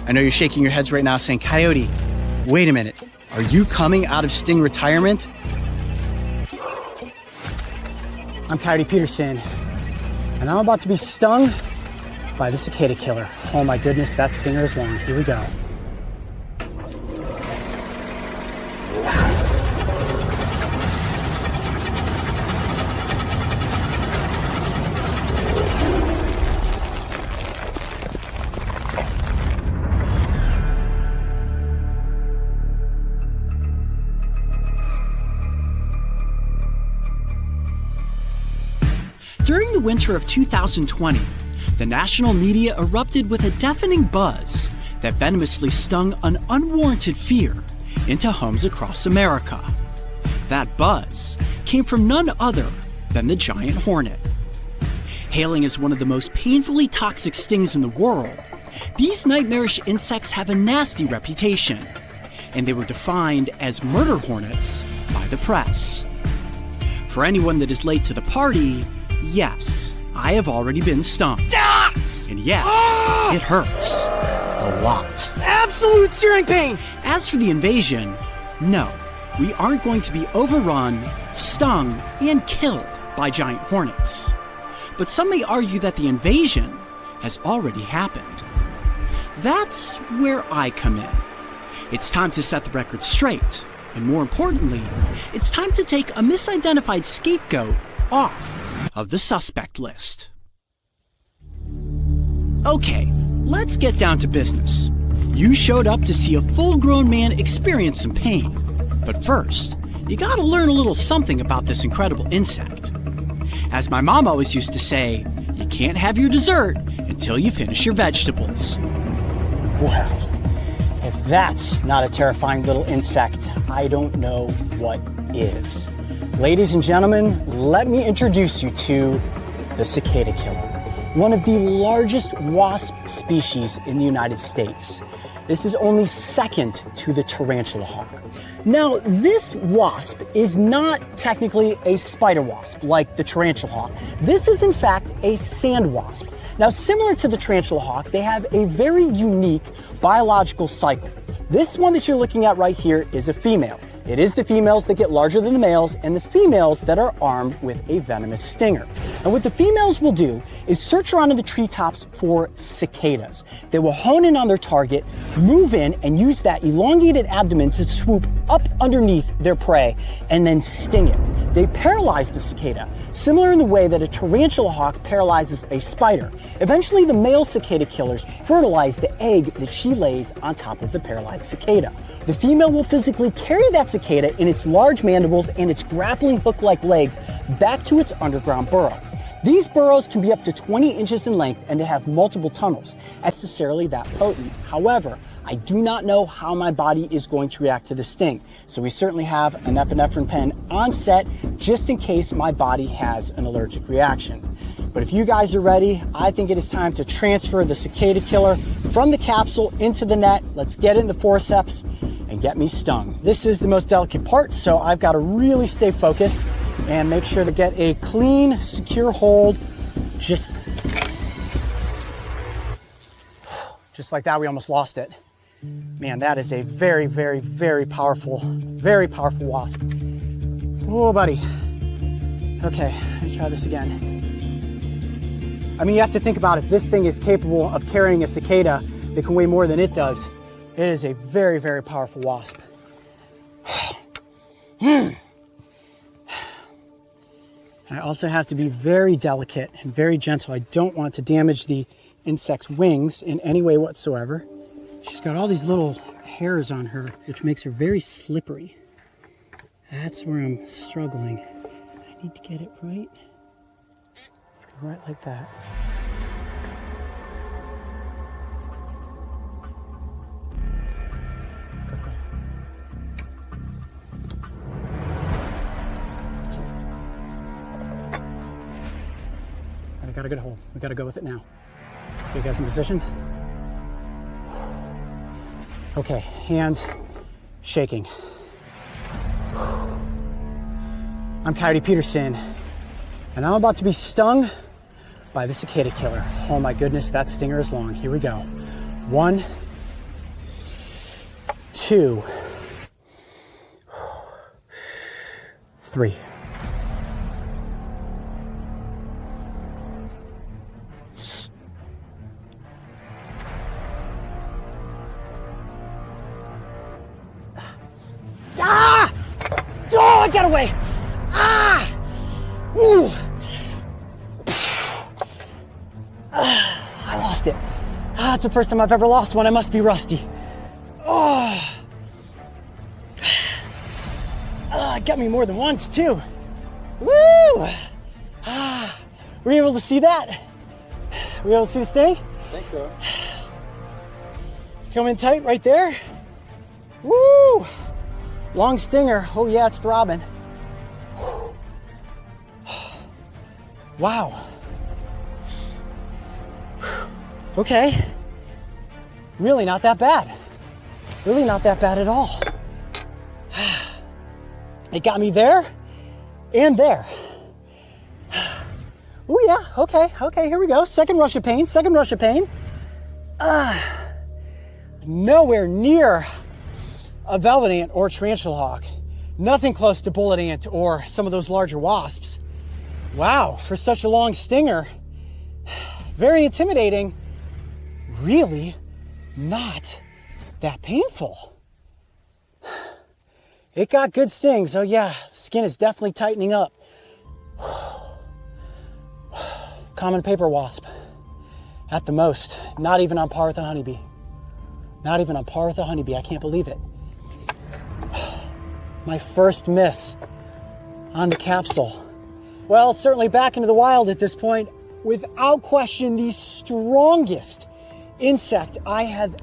I know you're shaking your heads right now saying, Coyote, wait a minute. Are you coming out of sting retirement? I'm Coyote Peterson, and I'm about to be stung by the cicada killer. Oh my goodness, that stinger is long. Here we go. During the winter of 2020, the national media erupted with a deafening buzz that venomously stung an unwarranted fear into homes across America. That buzz came from none other than the giant hornet. Hailing as one of the most painfully toxic stings in the world, these nightmarish insects have a nasty reputation, and they were defined as murder hornets by the press. For anyone that is late to the party, yes, I have already been stung. Ah! And yes, it hurts. A lot. Absolute searing pain! As for the invasion, no, we aren't going to be overrun, stung, and killed by giant hornets. But some may argue that the invasion has already happened. That's where I come in. It's time to set the record straight, and more importantly, it's time to take a misidentified scapegoat off of the suspect list. Okay, let's get down to business. You showed up to see a full-grown man experience some pain. But first, you gotta learn a little something about this incredible insect. As my mom always used to say, you can't have your dessert until you finish your vegetables. Well, if that's not a terrifying little insect, I don't know what is. Ladies and gentlemen, let me introduce you to the cicada killer, one of the largest wasp species in the United States. This is only second to the tarantula hawk. Now, this wasp is not technically a spider wasp like the tarantula hawk. This is in fact a sand wasp. Now, similar to the tarantula hawk, they have a very unique biological cycle. This one that you're looking at right here is a female. It is the females that get larger than the males, and the females that are armed with a venomous stinger. And what the females will do is search around in the treetops for cicadas. They will hone in on their target, move in, and use that elongated abdomen to swoop up underneath their prey and then sting it. They paralyze the cicada, similar in the way that a tarantula hawk paralyzes a spider. Eventually, the male cicada killers fertilize the egg that she lays on top of the paralyzed cicada. The female will physically carry that cicada in its large mandibles and its grappling hook-like legs back to its underground burrow. These burrows can be up to 20 inches in length and they have multiple tunnels, necessarily that potent. However, I do not know how my body is going to react to the sting, so we certainly have an epinephrine pen on set just in case my body has an allergic reaction. But if you guys are ready, I think it is time to transfer the cicada killer from the capsule into the net. Let's get in the forceps and get me stung. This is the most delicate part, so I've got to really stay focused and make sure to get a clean, secure hold. Just like that, we almost lost it. Man, that is a very, very, very powerful wasp. Oh, buddy. Okay, let me try this again. I mean, you have to think about it. This thing is capable of carrying a cicada that can weigh more than it does. It is a very, very powerful wasp. I also have to be very delicate and very gentle. I don't want to damage the insect's wings in any way whatsoever. She's got all these little hairs on her, which makes her very slippery. That's where I'm struggling. I need to get it right. Right like that. I got a good hold. We got to go with it now. You guys in position? Okay, hands shaking. I'm Coyote Peterson, and I'm about to be stung by the cicada killer. Oh my goodness, that stinger is long. Here we go. 1, 2, 3. Ah! Oh, I got away! Ah! Ooh! I lost it. Ah, it's the first time I've ever lost one. I must be rusty. Oh! It got me more than once, too. Woo! Ah, were you able to see that? Were you able to see the sting? I think so. Coming tight right there. Woo! Long stinger. Oh yeah, it's throbbing. Wow. Okay. Really not that bad. Really not that bad at all. It got me there and there. Oh yeah, okay, here we go. Second rush of pain, Nowhere near a velvet ant or tarantula hawk. Nothing close to bullet ant or some of those larger wasps. Wow, for such a long stinger, very intimidating. Really not that painful. It got good stings. Oh yeah, skin is definitely tightening up. Common paper wasp at the most. Not even on par with a honeybee. Not even on par with a honeybee. I can't believe it. My first miss on the capsule. Well, it's certainly back into the wild at this point. Without question, the strongest insect I have